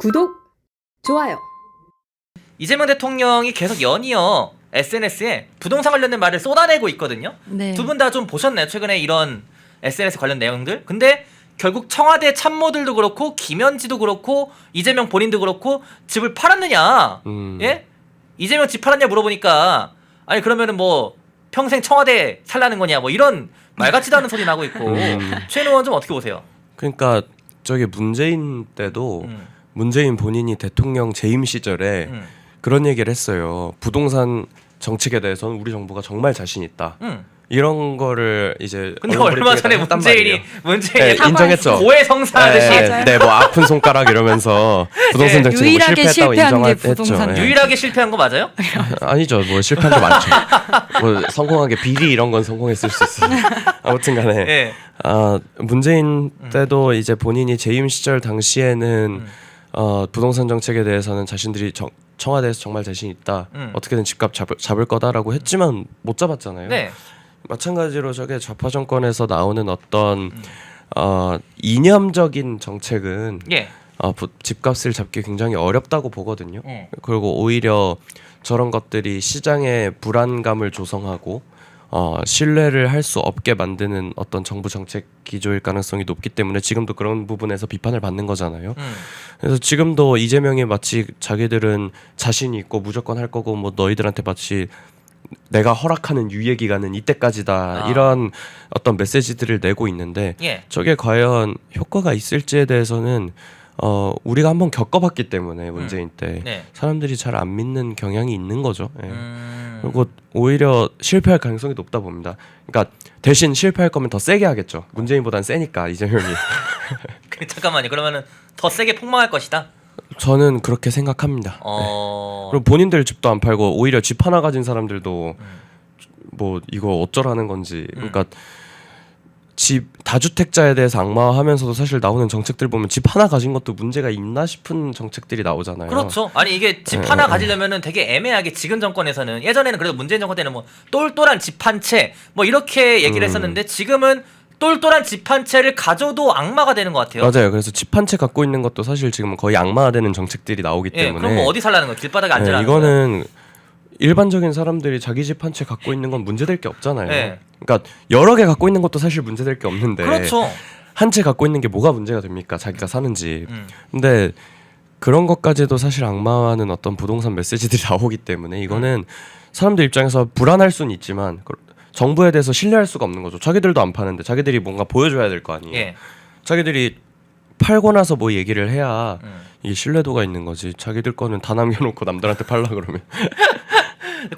구독, 좋아요. 이재명 대통령이 계속 연이어 SNS에 부동산 관련된 말을 쏟아내고 있거든요. 네. 두 분 다 좀 보셨나요? 최근에 이런 SNS 관련 내용들? 근데 결국 청와대 참모들도 그렇고 김현지도 그렇고 이재명 본인도 그렇고 집을 팔았느냐? 예? 이재명 집 팔았냐 물어보니까 아니 그러면은 뭐 평생 청와대 살라는 거냐? 뭐 이런 말 같지도 않은 소리 나고 있고 최 의원 좀 어떻게 보세요? 그러니까 저기 문재인 때도 문재인 본인이 대통령 재임 시절에 그런 얘기를 했어요. 부동산 정책에 대해서는 우리 정부가 정말 자신 있다. 이런 거를 이제 근데 얼마 전에 문재인이 네, 인정했죠. 고해성사하듯이 네, 뭐 아픈 손가락 이러면서 부동산 정책 뭐 유일하게 실패했다고 실패한 게 인정했죠. 부동산. 네. 유일하게 실패한 거 맞아요? 아니죠. 뭐 실패한 거 많죠. 뭐 성공하게 비리 이런 건 성공했을 수 있어요. 아무튼간에 예. 문재인 때도 이제 본인이 재임 시절 당시에는 부동산 정책에 대해서는 자신들이 청와대에서 정말 자신 있다. 어떻게든 집값 잡을 거다라고 했지만 못 잡았잖아요. 네. 마찬가지로 저게 좌파 정권에서 나오는 어떤 이념적인 정책은 예. 집값을 잡기 굉장히 어렵다고 보거든요. 그리고 오히려 저런 것들이 시장에 불안감을 조성하고 신뢰를 할 수 없게 만드는 어떤 정부 정책 기조일 가능성이 높기 때문에 지금도 그런 부분에서 비판을 받는 거잖아요. 그래서 지금도 이재명이 마치 자기들은 자신이 있고 무조건 할 거고 뭐 너희들한테 마치 내가 허락하는 유예 기간은 이때까지다 이런 어떤 메시지들을 내고 있는데 예. 저게 과연 효과가 있을지에 대해서는 우리가 한번 겪어봤기 때문에 문재인 때 네. 사람들이 잘 안 믿는 경향이 있는 거죠. 예. 그리고 오히려 실패할 가능성이 높다 봅니다. 그러니까 대신 실패할 거면 더 세게 하겠죠. 문재인보단 세니까 이재명이. 잠깐만요. 그러면은 더 세게 폭망할 것이다. 저는 그렇게 생각합니다. 그리고 본인들 집도 안 팔고 오히려 집 하나 가진 사람들도 뭐 이거 어쩌라는 건지. 그러니까 집 다주택자에 대해서 악마화하면서도 사실 나오는 정책들 보면 집 하나 가진 것도 문제가 있나 싶은 정책들이 나오잖아요. 그렇죠. 아니 이게 집 하나 가지려면은 되게 애매하게 지금 정권에서는 예전에는 그래도 문재인 정권 때는 뭐 똘똘한 집 한 채 뭐 이렇게 얘기를 했었는데 지금은 똘똘한 집 한 채를 가져도 악마가 되는 것 같아요. 맞아요. 그래서 집 한 채 갖고 있는 것도 사실 지금 거의 악마화되는 정책들이 나오기 예, 때문에. 그럼 뭐 어디 살라는 거예요? 길바닥에 앉으라는 거예요? 이거는 일반적인 사람들이 자기 집 한 채 갖고 있는 건 문제될 게 없잖아요. 네. 그러니까 여러 개 갖고 있는 것도 사실 문제될 게 없는데 그렇죠. 한 채 갖고 있는 게 뭐가 문제가 됩니까? 자기가 사는 집. 근데 그런 것까지도 사실 악마화하는 어떤 부동산 메시지들이 나오기 때문에 이거는 사람들 입장에서 불안할 수는 있지만 정부에 대해서 신뢰할 수가 없는 거죠. 자기들도 안 파는데 자기들이 뭔가 보여줘야 될 거 아니에요. 예. 자기들이 팔고 나서 뭐 얘기를 해야 이 신뢰도가 있는 거지. 자기들 거는 다 남겨놓고 남들한테 팔라 그러면.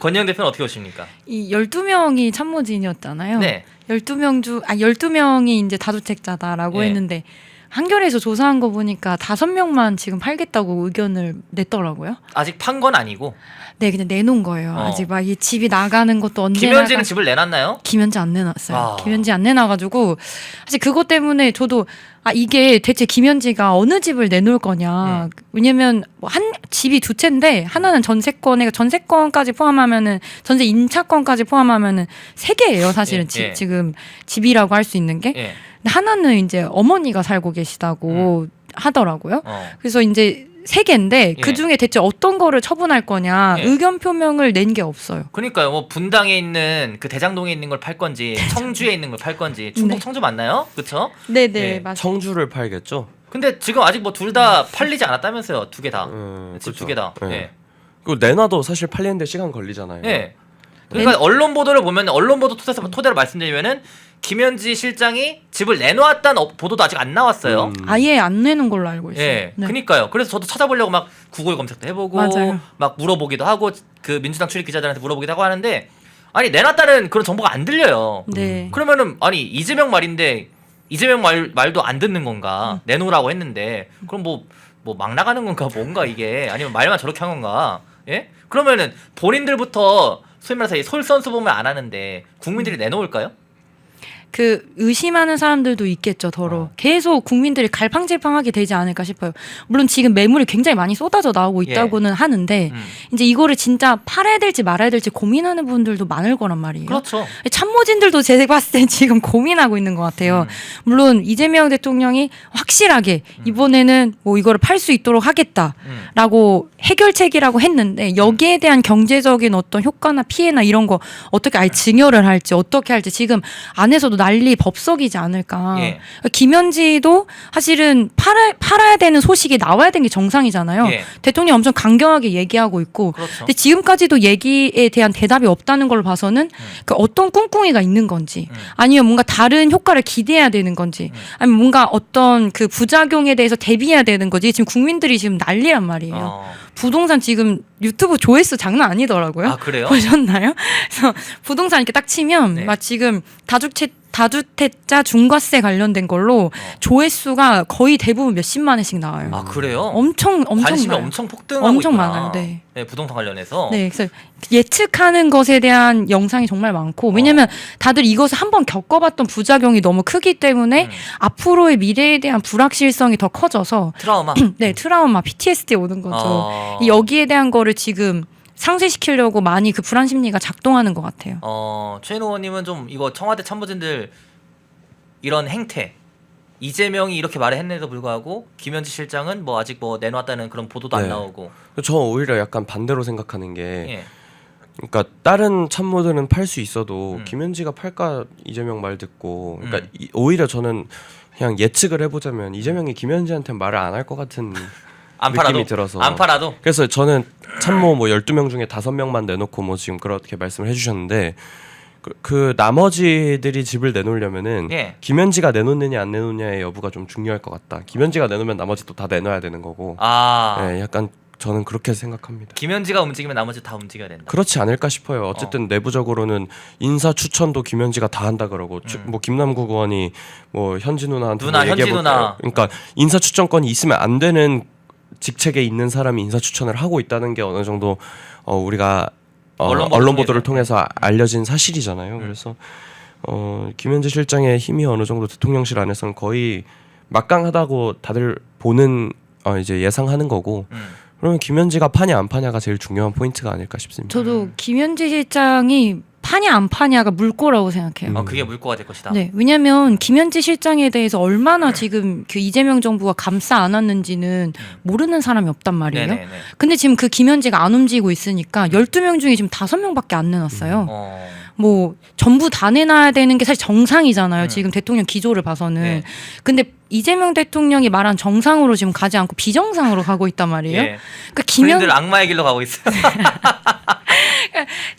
권영 대표는 어떻게 보십니까? 이 12명이 참모진이었잖아요. 네. 12명이 이제 다주택자다라고 예. 했는데 한겨레에서 조사한 거 보니까 5명만 지금 팔겠다고 의견을 냈더라고요. 아직 판 건 아니고 네, 그냥 내놓은 거예요. 아직 막 이 집이 나가는 것도 언제 김현지는 집을 내놨나요? 김현지 안 내놨어요. 김현지 안 내놔가지고 사실 그것 때문에 저도 이게 대체 김현지가 어느 집을 내놓을 거냐. 왜냐면 뭐 한 집이 두 채인데 하나는 전세권까지 포함하면은 전세 임차권까지 포함하면은 세 개예요. 사실은 예. 지금 집이라고 할 수 있는 게. 예. 근데 하나는 이제 어머니가 살고 계시다고 하더라고요. 그래서 이제 세 개인데 그 중에 대체 어떤 거를 처분할 거냐 의견 표명을 낸 게 없어요. 그러니까요. 뭐 분당에 있는 그 대장동에 있는 걸 팔 건지 청주에 있는 걸 팔 건지 충북 네. 청주 맞나요? 그렇죠? 네네 네. 맞습니다. 청주를 팔겠죠. 근데 지금 아직 뭐 둘 다 팔리지 않았다면서요. 두 개 다. 집 두 개 다. 네. 예. 그리고 내놔도 사실 팔리는데 시간 걸리잖아요. 예. 그러니까 언론 보도를 보면 언론 보도 토대로 말씀드리면은 김현지 실장이 집을 내놓았다는 보도도 아직 안 나왔어요. 아예 안 내는 걸로 알고 있어요. 예, 네. 그니까요. 그래서 저도 찾아보려고 막 구글 검색도 해보고 맞아요. 막 물어보기도 하고 그 민주당 출입 기자들한테 물어보기도 하고 하는데 아니 내놨다는 그런 정보가 안 들려요. 네. 그러면은 아니 이재명 말인데 이재명 말도 안 듣는 건가? 내놓으라고 했는데 그럼 뭐 막 나가는 건가 뭔가 이게 아니면 말만 저렇게 한 건가? 예? 그러면은 본인들부터 소위 말해서 솔선수범을 안 하는데 국민들이 내놓을까요? 그 의심하는 사람들도 있겠죠. 더러 계속 국민들이 갈팡질팡하게 되지 않을까 싶어요. 물론 지금 매물이 굉장히 많이 쏟아져 나오고 있다고는 하는데 이제 이거를 진짜 팔아야 될지 말아야 될지 고민하는 분들도 많을 거란 말이에요. 그렇죠. 참모진들도 제가 봤을 때 지금 고민하고 있는 것 같아요. 물론 이재명 대통령이 확실하게 이번에는 뭐 이거를 팔 수 있도록 하겠다라고 해결책이라고 했는데 여기에 대한 경제적인 어떤 효과나 피해나 이런 거 어떻게 아예 증여를 할지 어떻게 할지 지금 안에서도 난리 법석이지 않을까. 예. 김현지도 사실은 팔아야 되는 소식이 나와야 되는 게 정상이잖아요. 예. 대통령이 엄청 강경하게 얘기하고 있고 그렇죠. 근데 지금까지도 얘기에 대한 대답이 없다는 걸 봐서는 그 어떤 꿍꿍이가 있는 건지 아니면 뭔가 다른 효과를 기대해야 되는 건지 아니면 뭔가 어떤 그 부작용에 대해서 대비해야 되는 거지 지금 국민들이 지금 난리란 말이에요. 부동산 지금 유튜브 조회수 장난 아니더라고요. 아, 그래요? 보셨나요? 그래서 부동산 이렇게 딱 치면 네. 막 지금 다주택자 중과세 관련된 걸로 조회수가 거의 대부분 몇십만 회씩 나와요. 아, 그래요? 엄청 관심이 많아요. 엄청 폭등하고 엄청 있구나. 많아요. 네. 네, 부동산 관련해서. 네, 그래서 예측하는 것에 대한 영상이 정말 많고 왜냐면 다들 이것을 한번 겪어봤던 부작용이 너무 크기 때문에 앞으로의 미래에 대한 불확실성이 더 커져서 트라우마. 네, 트라우마, PTSD 오는 거죠. 어. 이 여기에 대한 거를 지금 상쇄시키려고 많이 그 불안 심리가 작동하는 것 같아요. 최인호 의원님은 좀 이거 청와대 참모진들 이런 행태 이재명이 이렇게 말을 했는데도 불구하고 김현지 실장은 뭐 아직 뭐 내놓았다는 그런 보도도 안 네. 나오고. 저 오히려 약간 반대로 생각하는 게 예. 그러니까 다른 참모들은 팔 수 있어도 김현지가 팔까 이재명 말 듣고 그러니까 오히려 저는 그냥 예측을 해보자면 이재명이 김현지한테 말을 안 할 것 같은 안 느낌이 팔아도 들어서 안 팔아도 그래서 저는 참모 뭐 12명 중에 5명만 내놓고 뭐 지금 그렇게 말씀을 해주셨는데 그 나머지들이 집을 내놓으려면은 예. 김현지가 내놓느냐 안 내놓느냐의 여부가 좀 중요할 것 같다. 김현지가 내놓으면 나머지도 다 내놔야 되는 거고. 네, 약간 저는 그렇게 생각합니다. 김현지가 움직이면 나머지 다 움직여야 된다. 그렇지 않을까 싶어요. 어쨌든 내부적으로는 인사 추천도 김현지가 다 한다 그러고 뭐 김남국 의원이 뭐 현지 누나한테 누나, 뭐 현지 누나. 그러니까 인사 추천권이 있으면 안 되는 직책에 있는 사람이 인사 추천을 하고 있다는 게 어느 정도 우리가 언론 보도를 통해서 알려진 사실이잖아요. 그래서 김현지 실장의 힘이 어느 정도 대통령실 안에서는 거의 막강하다고 다들 보는 이제 예상하는 거고. 그러면 김현지가 파냐 안 파냐가 제일 중요한 포인트가 아닐까 싶습니다. 저도 김현지 실장이 파냐 안 파냐가 물꼬라고 생각해요. 그게 물꼬가 될 것이다. 네, 왜냐하면 김현지 실장에 대해서 얼마나 지금 그 이재명 정부가 감싸 안았는지는 모르는 사람이 없단 말이에요. 네네네. 근데 지금 그 김현지가 안 움직이고 있으니까 12명 중에 지금 5명밖에 안 내놨어요. 뭐 전부 다 내놔야 되는 게 사실 정상이잖아요. 지금 대통령 기조를 봐서는. 네. 근데 이재명 대통령이 말한 정상으로 지금 가지 않고 비정상으로 가고 있단 말이에요. 예. 그러니까 군인들 악마의 길로 가고 있어요.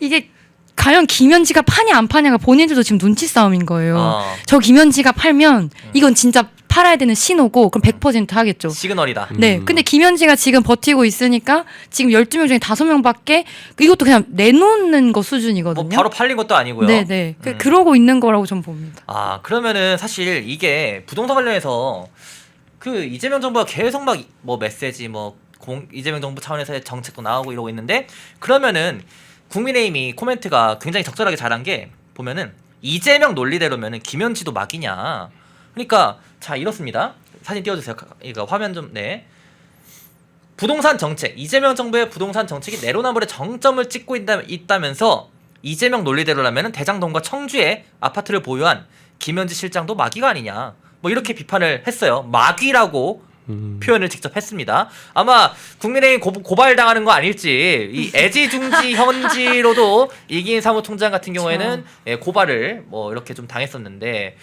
이게 과연 김현지가 파냐 안 파냐가 본인들도 지금 눈치 싸움인 거예요. 저 김현지가 팔면 이건 진짜 팔아야 되는 신호고 그럼 100% 하겠죠. 시그널이다. 네. 근데 김현지가 지금 버티고 있으니까 지금 12명 중에 5명밖에 이것도 그냥 내놓는 거 수준이거든요. 뭐 바로 팔린 것도 아니고요. 네네. 그러고 있는 거라고 전 봅니다. 그러면은 사실 이게 부동산 관련해서 그 이재명 정부가 계속 막 뭐 메시지 이재명 정부 차원에서의 정책도 나오고 이러고 있는데 그러면은 국민의힘이 코멘트가 굉장히 적절하게 잘한 게 보면은 이재명 논리대로면은 김현지도 막이냐. 그러니까 자 이렇습니다. 사진 띄워주세요. 이거 화면 좀 네. 부동산 정책 이재명 정부의 부동산 정책이 내로남불의 정점을 찍고 있다면서 이재명 논리대로라면은 대장동과 청주에 아파트를 보유한 김현지 실장도 마귀가 아니냐. 뭐 이렇게 비판을 했어요. 마귀라고 표현을 직접 했습니다. 아마 국민의힘 고발당하는 거 아닐지 이 애지중지 현지로도 이기인 사무총장 같은 경우에는 고발을 뭐 이렇게 좀 당했었는데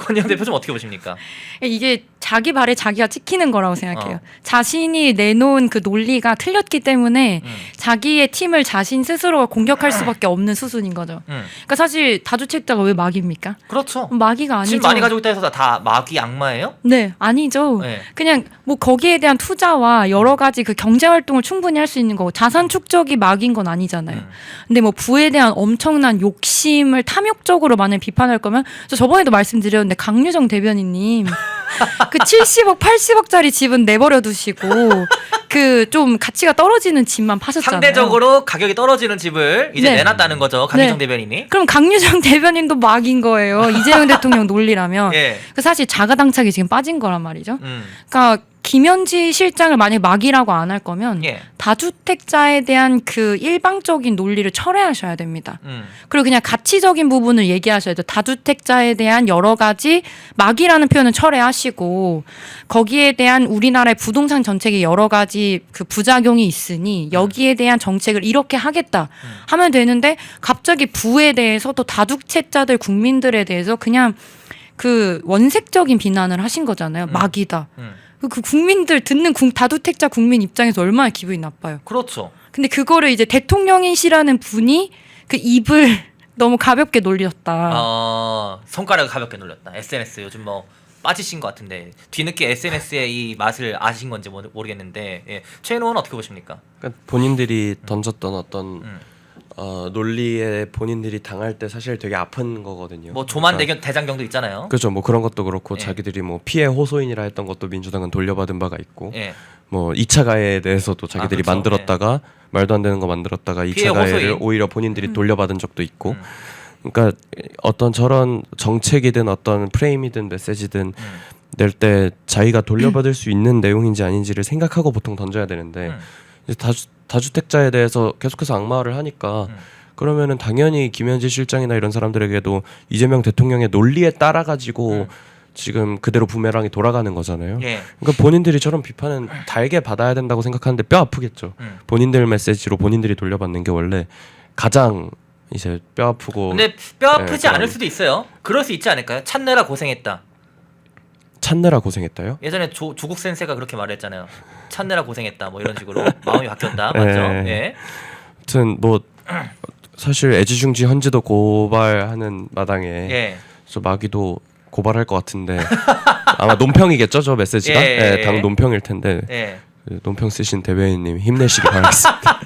권영 대표 좀 어떻게 보십니까? 이게 자기 발에 자기가 찍히는 거라고 생각해요. 자신이 내놓은 그 논리가 틀렸기 때문에 자기의 팀을 자신 스스로가 공격할 수밖에 없는 수순인 거죠. 그러니까 사실 다주택자가 왜 마귀입니까? 그렇죠. 마귀가 아니죠. 집 많이 가지고 있다 해서 다 마귀 악마예요? 네, 아니죠. 네. 그냥 뭐 거기에 대한 투자와 여러 가지 그 경제 활동을 충분히 할 수 있는 거고 자산 축적이 막인 건 아니잖아요. 근데 뭐 부에 대한 엄청난 욕심을 탐욕적으로 만약 비판할 거면 저 저번에도 말씀드렸는데 강유정 대변인님 그 70억, 80억짜리 집은 내버려 두시고 그 좀 가치가 떨어지는 집만 파셨잖아요. 상대적으로 가격이 떨어지는 집을 이제 네. 내놨다는 거죠. 강유정 네. 대변인이. 그럼 강유정 대변인도 막인 거예요. 이재명 대통령 논리라면. 예. 그 사실 자가당착이 지금 빠진 거란 말이죠. 음. 그러니까 김현지 실장을 만약 막이라고 안 할 거면 예. 다주택자에 대한 그 일방적인 논리를 철회하셔야 됩니다. 음. 그리고 그냥 가치적인 부분을 얘기하셔야 돼요. 다주택자에 대한 여러 가지 막이라는 표현은 철회하시고 거기에 대한 우리나라의 부동산 정책에 여러 가지 그 부작용이 있으니 여기에 대한 정책을 이렇게 하겠다 하면 되는데 갑자기 부에 대해서 또 다주택자들 국민들에 대해서 그냥 그 원색적인 비난을 하신 거잖아요. 막이다. 그 국민들 듣는 다주택자 국민 입장에서 얼마나 기분이 나빠요. 그렇죠. 근데 그거를 이제 대통령이시라는 분이 그 입을 너무 가볍게 놀렸다. 손가락을 가볍게 놀렸다. SNS 요즘 뭐 빠지신 것 같은데 뒤늦게 SNS의 이 맛을 아신 건지 모르겠는데 예. 최인호는 어떻게 보십니까? 그러니까 본인들이 던졌던 어떤 논리에 본인들이 당할 때 사실 되게 아픈 거거든요. 뭐 조만 그러니까, 대장경도 있잖아요. 그렇죠. 뭐 그런 것도 그렇고 예. 자기들이 뭐 피해 호소인이라 했던 것도 민주당은 돌려받은 바가 있고 예. 뭐 2차 가해에 대해서도 자기들이 그렇죠. 만들었다가 말도 안 되는 거 만들었다가 피해 2차 가해를 호소인. 오히려 본인들이 돌려받은 적도 있고 그러니까 어떤 저런 정책이든 어떤 프레임이든 메시지든 낼 때 자기가 돌려받을 수 있는 내용인지 아닌지를 생각하고 보통 던져야 되는데 이제 다주택자에 대해서 계속해서 악마화를 하니까 그러면은 당연히 김현지 실장이나 이런 사람들에게도 이재명 대통령의 논리에 따라 가지고 지금 그대로 부메랑이 돌아가는 거잖아요. 예. 그러니까 본인들이 저런 비판은 달게 받아야 된다고 생각하는데 뼈 아프겠죠. 본인들 메시지로 본인들이 돌려받는 게 원래 가장 이제 뼈 아프고. 근데 뼈 아프지 네, 않을 수도 있어요. 그럴 수 있지 않을까요? 찾느라 고생했다. 찾느라 고생했다요? 예전에 조국 센세가 그렇게 말했잖아요. 찾느라 고생했다. 뭐 이런 식으로 마음이 바뀌었다. 맞죠? 예. 아무튼 뭐 사실 애지중지 헌지도 고발하는 마당에 예. 저 마귀도 고발할 것 같은데 아마 논평이겠죠, 저 메시지가. 예. 당 논평일 텐데 예. 그 논평 쓰신 대변인님 힘내시기 바라겠습니다.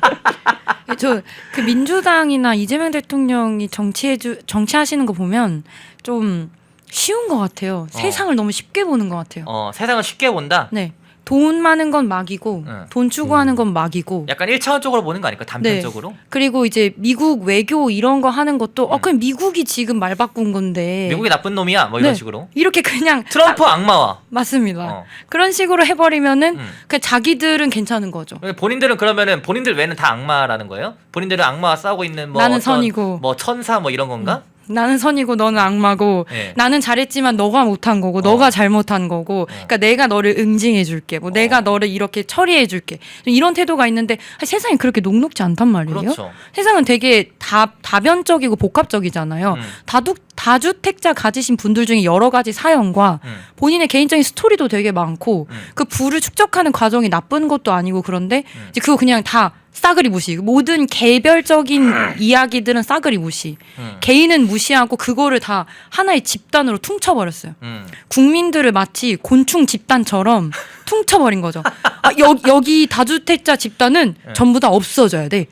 저 그 민주당이나 이재명 대통령이 정치하시는 거 보면 좀 쉬운 것 같아요. 세상을 너무 쉽게 보는 것 같아요. 세상을 쉽게 본다. 네. 돈 많은 건 막이고 돈 추구하는 건 막이고 약간 1차원적으로 보는 거 아닐까? 단편적으로. 네. 그리고 이제 미국 외교 이런 거 하는 것도 그냥 미국이 지금 말 바꾼 건데 미국이 나쁜 놈이야. 뭐 이런 네. 식으로. 이렇게 그냥 트럼프 악마와. 맞습니다. 그런 식으로 해버리면은 음. 그냥 자기들은 괜찮은 거죠. 본인들은 그러면은 본인들 외에는 다 악마라는 거예요? 본인들은 악마와 싸우고 있는 뭐 나는 어떤 선이고. 뭐 천사 뭐 이런 건가? 나는 선이고 너는 악마고 네. 나는 잘했지만 너가 못한 거고 너가 잘못한 거고 그러니까 내가 너를 응징해 줄게 뭐 내가 너를 이렇게 처리해 줄게 이런 태도가 있는데 세상이 그렇게 녹록지 않단 말이에요. 그렇죠. 세상은 되게 다변적이고 복합적이잖아요. 다주택자 가지신 분들 중에 여러 가지 사연과 본인의 개인적인 스토리도 되게 많고 그 부를 축적하는 과정이 나쁜 것도 아니고 그런데 이제 그거 그냥 다 싸그리 무시. 모든 개별적인 이야기들은 싸그리 무시. 개인은 무시하고 그거를 다 하나의 집단으로 퉁쳐버렸어요. 국민들을 마치 곤충 집단처럼 퉁쳐버린 거죠. 여기 다주택자 집단은 전부 다 없어져야 돼.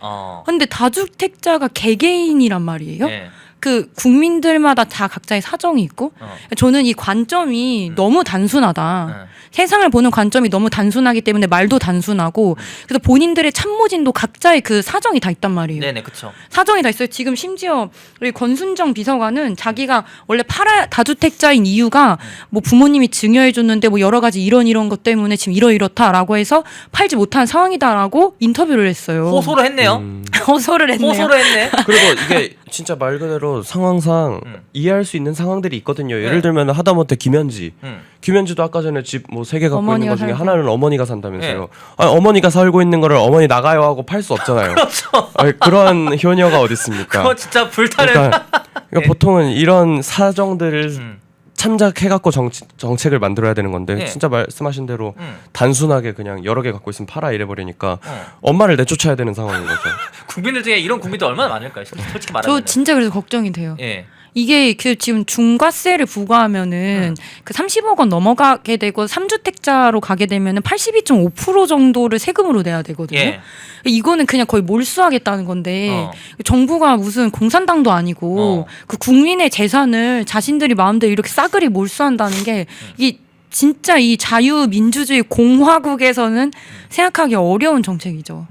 근데 다주택자가 개개인이란 말이에요. 네. 그 국민들마다 다 각자의 사정이 있고 저는 이 관점이 너무 단순하다. 세상을 보는 관점이 너무 단순하기 때문에 말도 단순하고 그래서 본인들의 참모진도 각자의 그 사정이 다 있단 말이에요. 네네 그렇죠. 사정이 다 있어요. 지금 심지어 우리 권순정 비서관은 자기가 원래 다주택자인 이유가 뭐 부모님이 증여해 줬는데 뭐 여러 가지 이런 것 때문에 지금 이렇다라고 해서 팔지 못한 상황이다라고 인터뷰를 했어요. 호소를 했네요. 호소를 했네요. 호소를 했네. 그리고 이게 진짜 말 그대로 상황상 이해할 수 있는 상황들이 있거든요. 예를 들면 하다못해 김현지도 아까 전에 집 뭐 3개 갖고 있는 것 중에 살고. 하나는 어머니가 산다면서요. 아니, 어머니가 살고 있는 거를 어머니 나가요 하고 팔 수 없잖아요. 그렇죠. 아니, 그런 효녀가 어디 있습니까? 그거 진짜 불타는. 그러니까 보통은 이런 사정들을 참작해갖고 정책을 만들어야 되는 건데 네. 진짜 말씀하신 대로 단순하게 그냥 여러 개 갖고 있으면 팔아 이래버리니까 엄마를 내쫓아야 되는 상황인 거죠. 국민들 중에 이런 국민들 얼마나 많을까요? 솔직히 말하면. 저 진짜 그래서 걱정이 돼요. 예. 이게 그 지금 중과세를 부과하면은 그 30억 원 넘어가게 되고 3주택자로 가게 되면은 82.5% 정도를 세금으로 내야 되거든요. 예. 이거는 그냥 거의 몰수하겠다는 건데 정부가 무슨 공산당도 아니고 그 국민의 재산을 자신들이 마음대로 이렇게 싸그리 몰수한다는 게 이게 진짜 이 자유민주주의 공화국에서는 생각하기 어려운 정책이죠.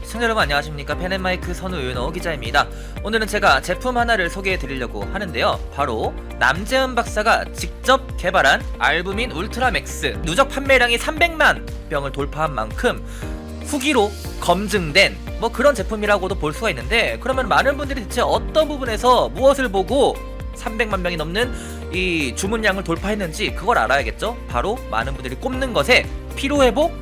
시청자 여러분 안녕하십니까. 펜앤마이크 선우윤호 기자입니다. 오늘은 제가 제품 하나를 소개해 드리려고 하는데요. 바로 남재은 박사가 직접 개발한 알부민 울트라맥스. 누적 판매량이 300만 병을 돌파한 만큼 후기로 검증된 뭐 그런 제품이라고도 볼 수가 있는데, 그러면 많은 분들이 대체 어떤 부분에서 무엇을 보고 300만 병이 넘는 이 주문량을 돌파했는지 그걸 알아야겠죠. 바로 많은 분들이 꼽는 것에 피로회복,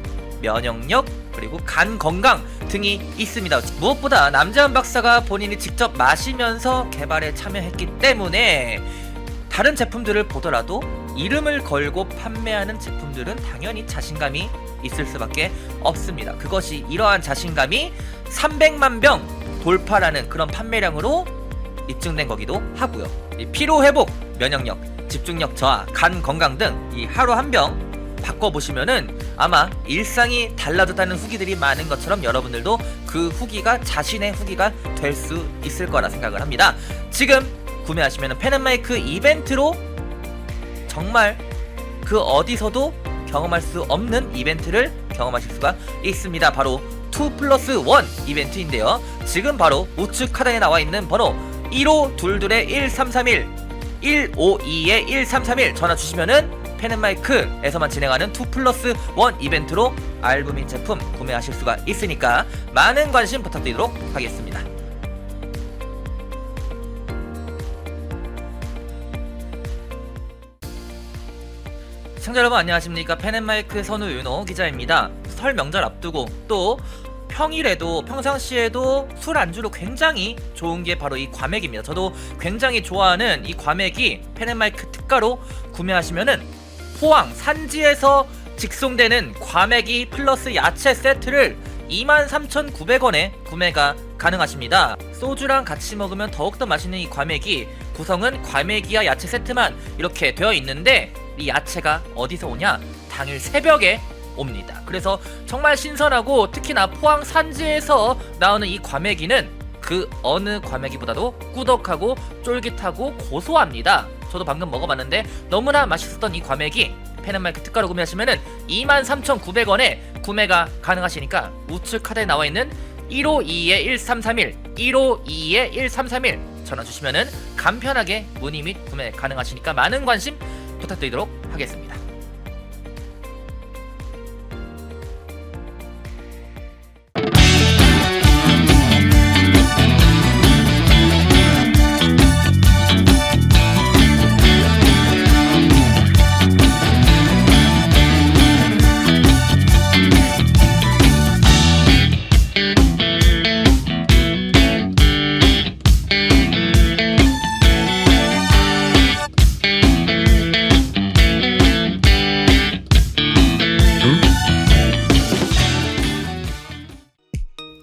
면역력, 그리고 간 건강 등이 있습니다. 무엇보다 남재은 박사가 본인이 직접 마시면서 개발에 참여했기 때문에 다른 제품들을 보더라도 이름을 걸고 판매하는 제품들은 당연히 자신감이 있을 수밖에 없습니다. 그것이 이러한 자신감이 300만 병 돌파라는 그런 판매량으로 입증된 거기도 하고요. 이 피로회복, 면역력, 집중력 저하, 간 건강 등 이 하루 한 병 바꿔보시면은 아마 일상이 달라졌다는 후기들이 많은 것처럼 여러분들도 그 후기가 자신의 후기가 될 수 있을 거라 생각을 합니다. 지금 구매하시면은 펜앤마이크 이벤트로 정말 그 어디서도 경험할 수 없는 이벤트를 경험하실 수가 있습니다. 바로 2+1 이벤트인데요. 지금 바로 우측 하단에 나와 있는 번호 1522-1331 152-1331 전화 주시면은 펜앤마이크에서만 진행하는 2+1 이벤트로 알부민 제품 구매하실 수가 있으니까 많은 관심 부탁드리도록 하겠습니다. 시청자 여러분 안녕하십니까. 펜앤마이크 선우윤호 기자입니다. 설 명절 앞두고 또 평일에도 평상시에도 술 안주로 굉장히 좋은 게 바로 이 과메기입니다. 저도 굉장히 좋아하는 이 과메기 펜앤마이크 특가로 구매하시면은 포항 산지에서 직송되는 과메기 플러스 야채 세트를 23,900원에 구매가 가능하십니다. 소주랑 같이 먹으면 더욱더 맛있는 이 과메기, 구성은 과메기와 야채 세트만 이렇게 되어 있는데 이 야채가 어디서 오냐? 당일 새벽에 옵니다. 그래서 정말 신선하고 특히나 포항 산지에서 나오는 이 과메기는 그 어느 과메기보다도 꾸덕하고 쫄깃하고 고소합니다. 저도 방금 먹어봤는데 너무나 맛있었던 이 과메기 펜앤마이크 특가로 구매하시면은 23,900원에 구매가 가능하시니까 우측 카드에 나와있는 152-1331 152-1331 전화 주시면은 간편하게 문의 및 구매 가능하시니까 많은 관심 부탁드리도록 하겠습니다.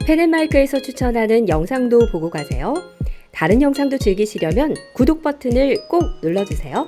펜앤마이크에서 추천하는 영상도 보고 가세요. 다른 영상도 즐기시려면 구독 버튼을 꼭 눌러주세요.